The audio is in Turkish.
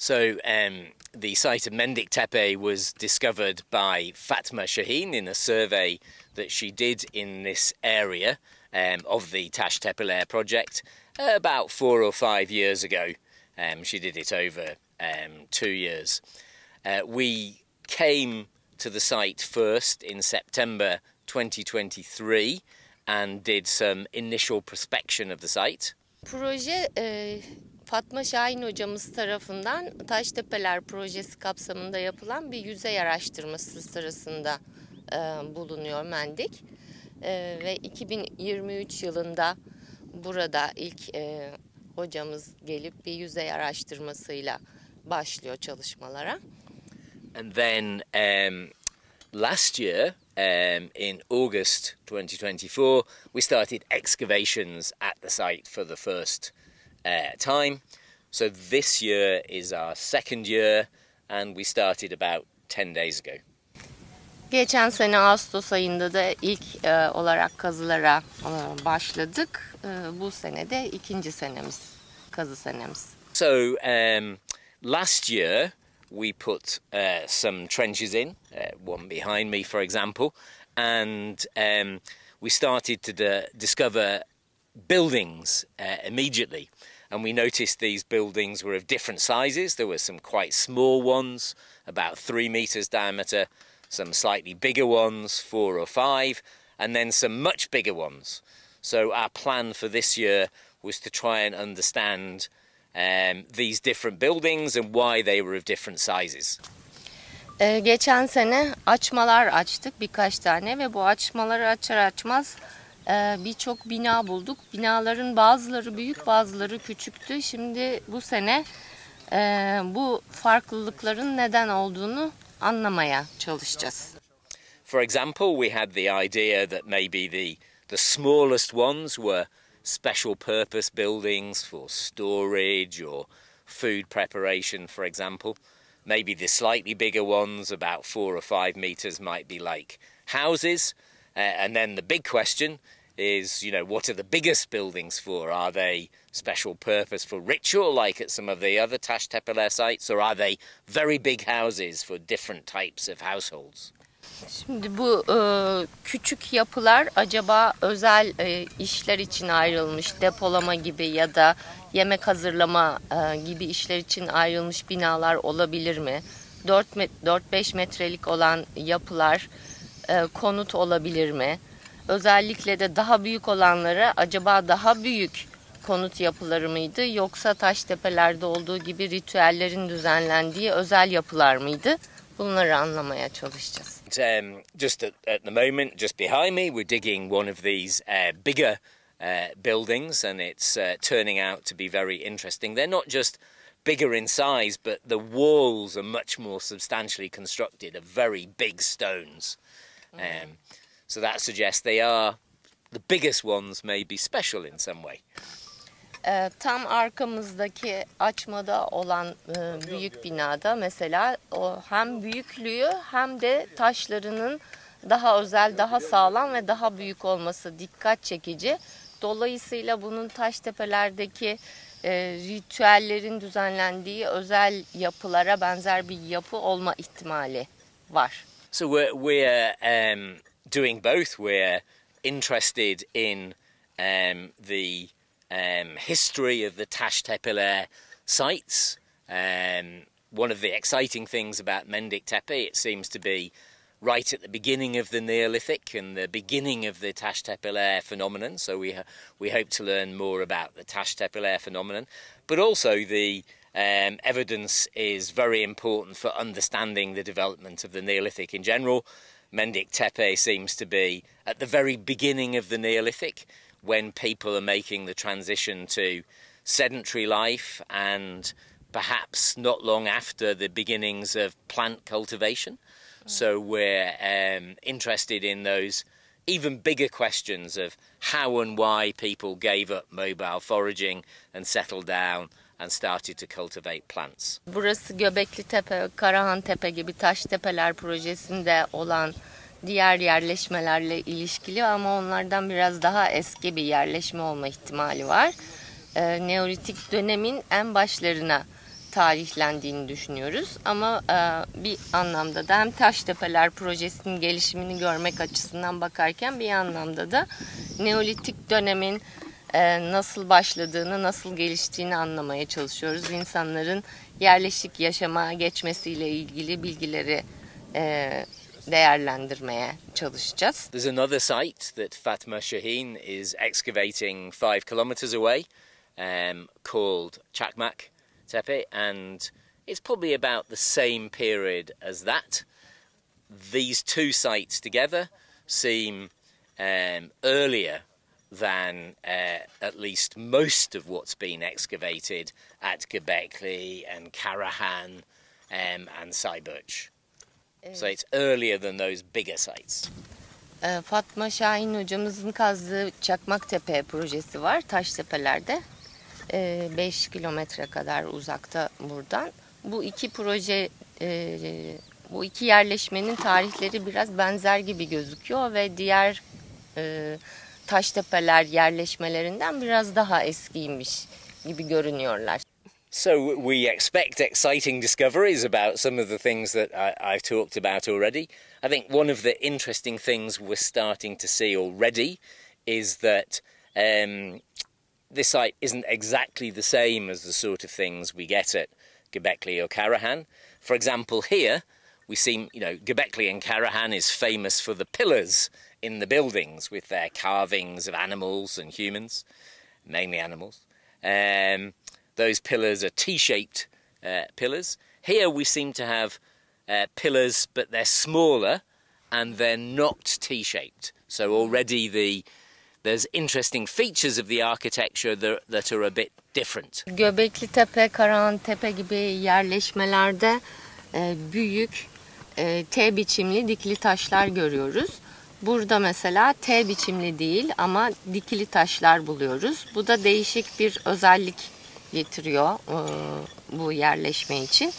The site of Mendik Tepe was discovered by Fatma Shaheen in a survey that she did in this area of the Taş Tepeler project about 4 or 5 years ago. She did it over 2 years. We came to the site first in September 2023 and did some initial prospection of the site. Proje Fatma Şahin hocamız tarafından Taş Tepeler Projesi kapsamında yapılan bir yüzey araştırması sırasında bulunuyor Mendik. Ve 2023 yılında burada ilk hocamız gelip bir yüzey araştırmasıyla başlıyor çalışmalara. And then last year, in August 2024, we started excavations at the site for the first time. So this year is our second year, and we started about 10 days ago. Geçen sene Ağustos ayında da ilk olarak kazılara başladık. Bu sene de ikinci senemiz, kazı senemiz. So last year we put some trenches in, one behind me for example, and we started to discover buildings immediately. And we noticed these buildings were of different sizes. There were some quite small ones, about 3 meters diameter, some slightly bigger ones, 4 or 5, and then some much bigger ones. So our plan for this year was to try and understand these different buildings and why they were of different sizes. Geçen sene açmalar açtık birkaç tane ve bu açmaları açar açmaz birçok bina bulduk. Binaların bazıları büyük, bazıları küçüktü. Şimdi bu sene bu farklılıkların neden olduğunu anlamaya çalışacağız. For example, we had the idea that maybe the smallest ones were special purpose buildings for storage or food preparation, for example. Maybe the slightly bigger ones, about 4 or 5 meters, might be like houses. And then the big question is, what are the biggest buildings for? Are they special purpose for ritual, like at some of the other Taş Tepeler sites, or are they very big houses for different types of households? Şimdi bu küçük yapılar acaba özel işler için ayrılmış, depolama gibi ya da yemek hazırlama gibi işler için ayrılmış binalar olabilir mi? 4-5 metrelik olan yapılar konut olabilir mi? Özellikle de daha büyük olanlara acaba daha büyük konut yapıları mıydı yoksa Taş Tepeler'de olduğu gibi ritüellerin düzenlendiği özel yapılar mıydı? Bunları anlamaya çalışacağız. Just at the moment, just behind me, we're digging one of these bigger buildings, and it's turning out to be very interesting. They're not just bigger in size, but the walls are much more substantially constructed of very big stones. So that suggests they are, the biggest ones may be special in some way. Tam arkamızdaki açmada olan büyük binada mesela o hem büyüklüğü hem de taşlarının daha özel, daha sağlam ve daha büyük olması dikkat çekici. Dolayısıyla bunun Taş Tepeler'deki ritüellerin düzenlendiği özel yapılara benzer bir yapı olma ihtimali var. So we're doing both. We're interested in the history of the Taş Tepeler sites. One of the exciting things about Mendik Tepe, it seems to be right at the beginning of the Neolithic and the beginning of the Taş Tepeler phenomenon. So we hope to learn more about the Taş Tepeler phenomenon. But also the evidence is very important for understanding the development of the Neolithic in general. Mendik Tepe seems to be at the very beginning of the Neolithic, when people are making the transition to sedentary life and perhaps not long after the beginnings of plant cultivation. So we're interested in those even bigger questions of how and why people gave up mobile foraging and settled down and started to cultivate plants. Burası Göbeklitepe, Karahantepe gibi Taş Tepeler Projesi'nde olan diğer yerleşmelerle ilişkili ama onlardan biraz daha eski bir yerleşme olma ihtimali var. Neolitik dönemin en başlarına tarihlendiğini düşünüyoruz. Ama bir anlamda da hem Taş Tepeler Projesi'nin gelişimini görmek açısından bakarken bir anlamda da Neolitik dönemin nasıl başladığını, nasıl geliştiğini anlamaya çalışıyoruz. İnsanların yerleşik yaşama geçmesiyle ilgili bilgileri değerlendirmeye çalışacağız. There's another site that Fatma Shaheen is excavating 5 kilometers away, called Çakmak Tepe, and it's probably about the same period as that. These two sites together seem earlier than at least most of what's been excavated at Göbekli and Karahan and Sayburç. So it's earlier than those bigger sites. Fatma Şahin hocamızın kazdığı Çakmaktepe projesi var Taş Tepeler'de. 5 kilometre kadar uzakta buradan. Bu iki proje, bu iki yerleşmenin tarihleri biraz benzer gibi gözüküyor ve diğer Taştepeler yerleşmelerinden biraz daha eskiymiş gibi görünüyorlar. So we expect exciting discoveries about some of the things that I've talked about already. I think one of the interesting things we're starting to see already is that this site isn't exactly the same as the sort of things we get at Göbekli or Karahan. For example, here we seem, Göbekli and Karahan is famous for the pillars in the buildings with their carvings of animals and humans, mainly animals. Those pillars are T-shaped pillars. Here we seem to have pillars, but they're smaller and they're not T-shaped. So already there's interesting features of the architecture that are a bit different. Göbeklitepe, Karahantepe gibi yerleşmelerde büyük T biçimli dikili taşlar görüyoruz. Burada mesela T biçimli değil ama dikili taşlar buluyoruz. Bu da değişik bir özellik getiriyor bu yerleşme için.